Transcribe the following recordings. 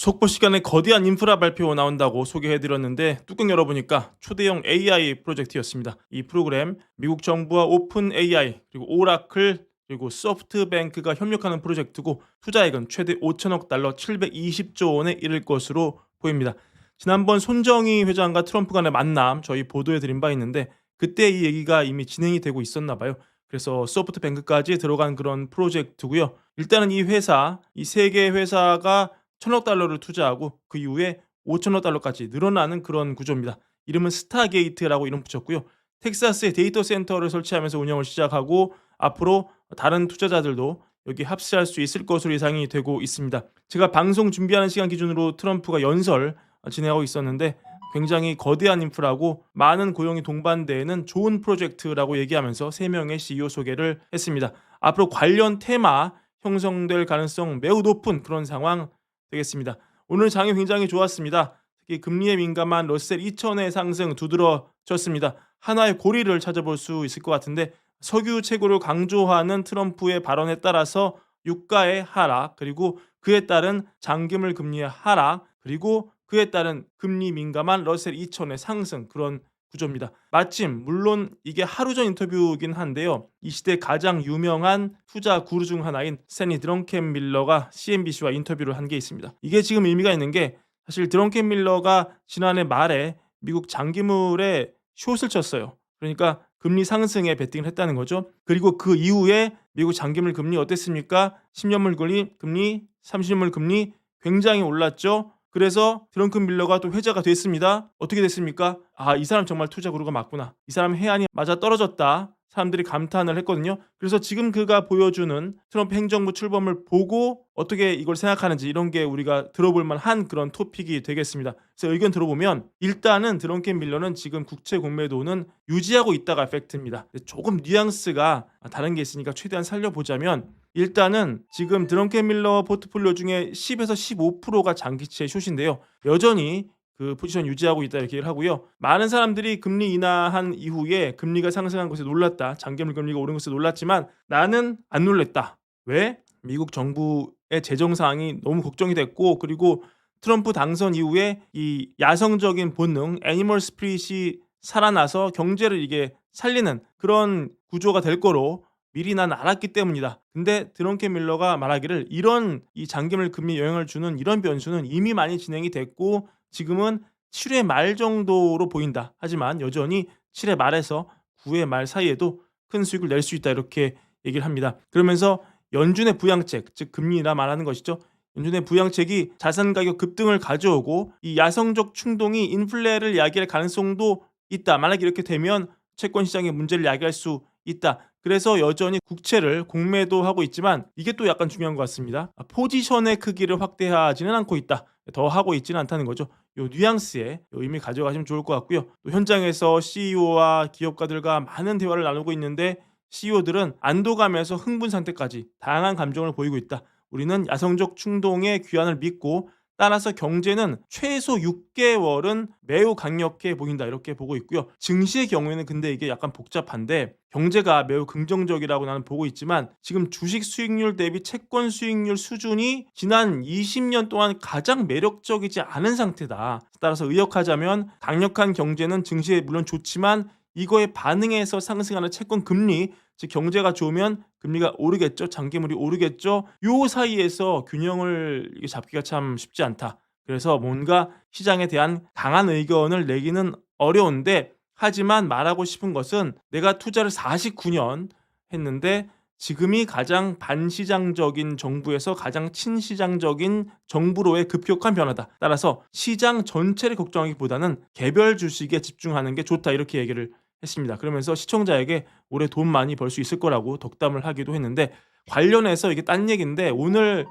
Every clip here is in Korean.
속보 시간에 거대한 인프라 발표 나온다고 소개해드렸는데 뚜껑 열어보니까 초대형 AI 프로젝트였습니다. 이 프로그램 미국 정부와 오픈 AI 그리고 오라클 그리고 소프트뱅크가 협력하는 프로젝트고 투자액은 최대 5천억 달러 720조 원에 이를 것으로 보입니다. 지난번 손정희 회장과 트럼프 간의 만남 저희 보도해드린 바 있는데 그때 이 얘기가 이미 진행이 되고 있었나 봐요. 그래서 소프트뱅크까지 들어간 그런 프로젝트고요. 일단은 이 회사, 이 세 개 회사가 1,000억 달러를 투자하고 그 이후에 5천억 달러까지 늘어나는 그런 구조입니다. 이름은 스타게이트라고 이름 붙였고요. 텍사스에 데이터 센터를 설치하면서 운영을 시작하고 앞으로 다른 투자자들도 여기 합세할 수 있을 것으로 예상이 되고 있습니다. 제가 방송 준비하는 시간 기준으로 트럼프가 연설 진행하고 있었는데 굉장히 거대한 인프라고 많은 고용이 동반되는 좋은 프로젝트라고 얘기하면서 3명의 CEO 소개를 했습니다. 앞으로 관련 테마 형성될 가능성 매우 높은 그런 상황 되겠습니다. 오늘 장이 굉장히 좋았습니다. 특히 금리에 민감한 러셀 2000의 상승 두드러졌습니다. 하나의 고리를 찾아볼 수 있을 것 같은데 석유 채굴을 강조하는 트럼프의 발언에 따라서 유가의 하락 그리고 그에 따른 장기물 금리의 하락 그리고 그에 따른 금리 민감한 러셀 2000의 상승 그런 구조입니다. 마침 물론 이게 하루 전 인터뷰이긴 한데요. 이 시대 가장 유명한 투자 구루 중 하나인 스탠리 드렁켄 밀러가 CNBC와 인터뷰를 한 게 있습니다. 이게 지금 의미가 있는 게 사실 드렁켄 밀러가 지난해 말에 미국 장기물에 숏을 쳤어요. 그러니까 금리 상승에 베팅을 했다는 거죠. 그리고 그 이후에 미국 장기물 금리 어땠습니까? 10년물 금리, 30년물 금리 굉장히 올랐죠. 그래서 드렁큰 밀러가 또 회자가 됐습니다. 어떻게 됐습니까? 아, 이 사람 정말 투자 구루가 맞구나. 이 사람 해안이 맞아 떨어졌다. 사람들이 감탄을 했거든요. 그래서 지금 그가 보여주는 트럼프 행정부 출범을 보고 어떻게 이걸 생각하는지 이런 게 우리가 들어볼 만한 그런 토픽이 되겠습니다. 그래서 의견 들어보면 일단은 드렁켄 밀러는 지금 국채 공매도는 유지하고 있다가 팩트입니다. 조금 뉘앙스가 다른 게 있으니까 최대한 살려보자면 일단은 지금 드렁켄 밀러 포트폴리오 중에 10에서 15%가 장기채 숏인데요. 여전히 그 포지션 유지하고 있다 이렇게 얘기를 하고요. 많은 사람들이 금리 인하한 이후에 금리가 상승한 것에 놀랐다. 장기물 금리가 오른 것에 놀랐지만 나는 안 놀랬다. 왜? 미국 정부의 재정 상황이 너무 걱정이 됐고 그리고 트럼프 당선 이후에 이 야성적인 본능, 애니멀 스피릿이 살아나서 경제를 이게 살리는 그런 구조가 될 거로 미리 난 알았기 때문이다. 근데 드렁켄 밀러가 말하기를 이런 이 장기물 금리 영향을 주는 이런 변수는 이미 많이 진행이 됐고 지금은 7회 말 정도로 보인다. 하지만 여전히 7회 말에서 9회 말 사이에도 큰 수익을 낼 수 있다. 이렇게 얘기를 합니다. 그러면서 연준의 부양책, 즉 금리나 말하는 것이죠. 연준의 부양책이 자산 가격 급등을 가져오고 이 야성적 충동이 인플레를 야기할 가능성도 있다. 만약 이렇게 되면 채권 시장의 문제를 야기할 수 있다. 그래서 여전히 국채를 공매도하고 있지만 이게 또 약간 중요한 것 같습니다. 포지션의 크기를 확대하지는 않고 있다. 더 하고 있지는 않다는 거죠. 요 뉘앙스에 의미 가져가시면 좋을 것 같고요. 또 현장에서 CEO와 기업가들과 많은 대화를 나누고 있는데 CEO들은 안도감에서 흥분 상태까지 다양한 감정을 보이고 있다. 우리는 야성적 충동의 귀환을 믿고 따라서 경제는 최소 6개월은 매우 강력해 보인다 이렇게 보고 있고요. 증시의 경우에는 근데 이게 약간 복잡한데 경제가 매우 긍정적이라고 나는 보고 있지만 지금 주식 수익률 대비 채권 수익률 수준이 지난 20년 동안 가장 매력적이지 않은 상태다. 따라서 의역하자면 강력한 경제는 증시에 물론 좋지만 이거에 반응해서 상승하는 채권 금리 즉 경제가 좋으면 금리가 오르겠죠. 장기물이 오르겠죠. 요 사이에서 균형을 잡기가 참 쉽지 않다. 그래서 뭔가 시장에 대한 강한 의견을 내기는 어려운데 하지만 말하고 싶은 것은 내가 투자를 49년 했는데 지금이 가장 반시장적인 정부에서 가장 친시장적인 정부로의 급격한 변화다. 따라서 시장 전체를 걱정하기보다는 개별 주식에 집중하는 게 좋다. 이렇게 얘기를 했습니다. 그러면서 시청자에게 올해 돈 많이 벌 수 있을 거라고 덕담을 하기도 했는데 관련해서 이게 딴 얘기인데 오늘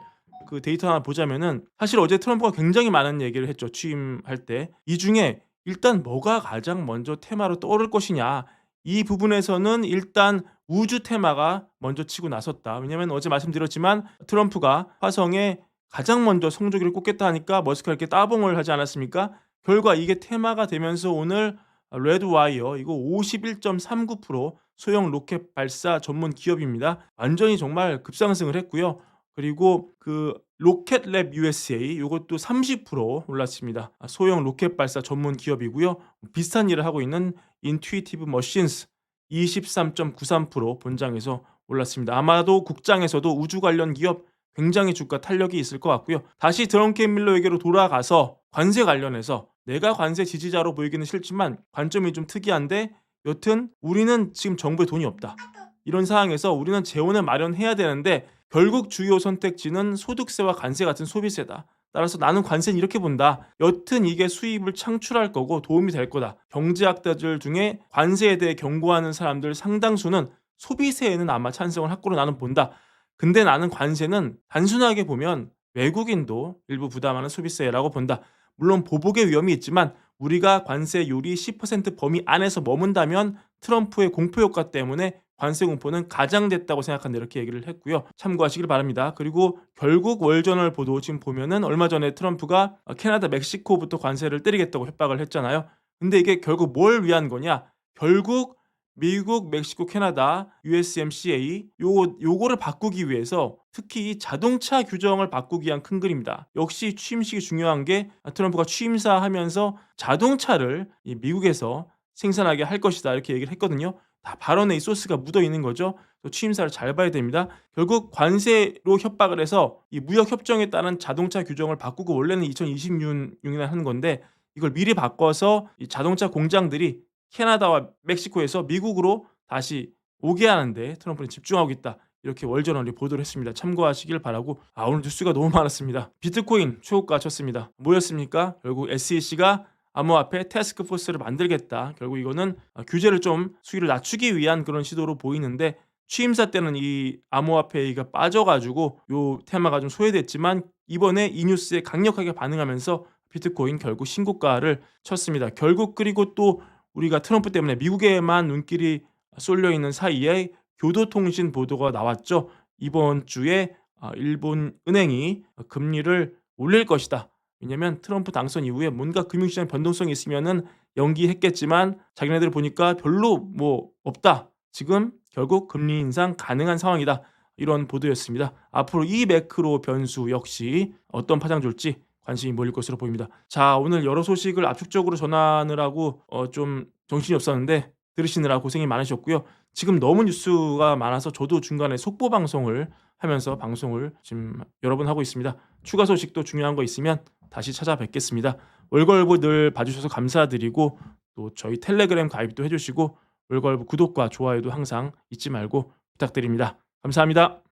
그 데이터 하나 보자면은 사실 어제 트럼프가 굉장히 많은 얘기를 했죠. 취임할 때. 이 중에 일단 뭐가 가장 먼저 테마로 떠오를 것이냐. 이 부분에서는 일단 우주 테마가 먼저 치고 나섰다. 왜냐면 어제 말씀드렸지만 트럼프가 화성에 가장 먼저 성조기를 꽂겠다 하니까 머스크가 이렇게 따봉을 하지 않았습니까? 결과 이게 테마가 되면서 오늘 레드와이어 이거 51.39% 소형 로켓 발사 전문 기업입니다. 완전히 정말 급상승을 했고요. 그리고 그 로켓랩 USA 요것도 30% 올랐습니다. 소형 로켓 발사 전문 기업이고요. 비슷한 일을 하고 있는 인투이티브 머신스 23.93% 본장에서 올랐습니다. 아마도 국장에서도 우주 관련 기업 굉장히 주가 탄력이 있을 것 같고요. 다시 드렁켄 밀러에게로 돌아가서 관세 관련해서 내가 관세 지지자로 보이기는 싫지만 관점이 좀 특이한데 여튼 우리는 지금 정부에 돈이 없다. 이런 상황에서 우리는 재원을 마련해야 되는데 결국 주요 선택지는 소득세와 관세 같은 소비세다. 따라서 나는 관세는 이렇게 본다. 여튼 이게 수입을 창출할 거고 도움이 될 거다. 경제학자들 중에 관세에 대해 경고하는 사람들 상당수는 소비세에는 아마 찬성을 할 거로 나는 본다. 근데 나는 관세는 단순하게 보면 외국인도 일부 부담하는 소비세라고 본다. 물론 보복의 위험이 있지만 우리가 관세율이 10% 범위 안에서 머문다면 트럼프의 공포 효과 때문에 관세 공포는 가장됐다고 생각한다 이렇게 얘기를 했고요. 참고하시길 바랍니다. 그리고 결국 월저널 보도 지금 보면은 얼마 전에 트럼프가 캐나다, 멕시코부터 관세를 때리겠다고 협박을 했잖아요. 근데 이게 결국 뭘 위한 거냐? 결국 미국, 멕시코, 캐나다, USMCA 요거를 바꾸기 위해서 특히 이 자동차 규정을 바꾸기 위한 큰 그림이다. 역시 취임식이 중요한 게 트럼프가 취임사하면서 자동차를 이 미국에서 생산하게 할 것이다 이렇게 얘기를 했거든요. 다 발언에 이 소스가 묻어 있는 거죠. 또 취임사를 잘 봐야 됩니다. 결국 관세로 협박을 해서 이 무역 협정에 따른 자동차 규정을 바꾸고 원래는 2026년에 하는 건데 이걸 미리 바꿔서 이 자동차 공장들이 캐나다와 멕시코에서 미국으로 다시 오게 하는데 트럼프는 집중하고 있다. 이렇게 월저널이 보도를 했습니다. 참고하시길 바라고. 오늘 뉴스가 너무 많았습니다. 비트코인 최고가 쳤습니다. 뭐였습니까? 결국 SEC가 암호화폐 태스크포스를 만들겠다. 결국 이거는 규제를 좀 수위를 낮추기 위한 그런 시도로 보이는데 취임사 때는 이 암호화폐가 빠져가지고 요 테마가 좀 소외됐지만 이번에 이 뉴스에 강력하게 반응하면서 비트코인 결국 신고가를 쳤습니다. 결국 그리고 또 우리가 트럼프 때문에 미국에만 눈길이 쏠려 있는 사이에 교도통신 보도가 나왔죠. 이번 주에 일본 은행이 금리를 올릴 것이다. 왜냐면 트럼프 당선 이후에 뭔가 금융시장 변동성이 있으면은 연기했겠지만 자기네들 보니까 별로 뭐 없다. 지금 결국 금리 인상 가능한 상황이다. 이런 보도였습니다. 앞으로 이 매크로 변수 역시 어떤 파장 줄지 관심이 몰릴 것으로 보입니다. 자, 오늘 여러 소식을 압축적으로 전하느라고 좀 정신이 없었는데 들으시느라 고생이 많으셨고요. 지금 너무 뉴스가 많아서 저도 중간에 속보 방송을 하면서 방송을 지금 여러 번 하고 있습니다. 추가 소식도 중요한 거 있으면 다시 찾아뵙겠습니다. 월걸부 늘 봐주셔서 감사드리고 또 저희 텔레그램 가입도 해주시고 월걸부 구독과 좋아요도 항상 잊지 말고 부탁드립니다. 감사합니다.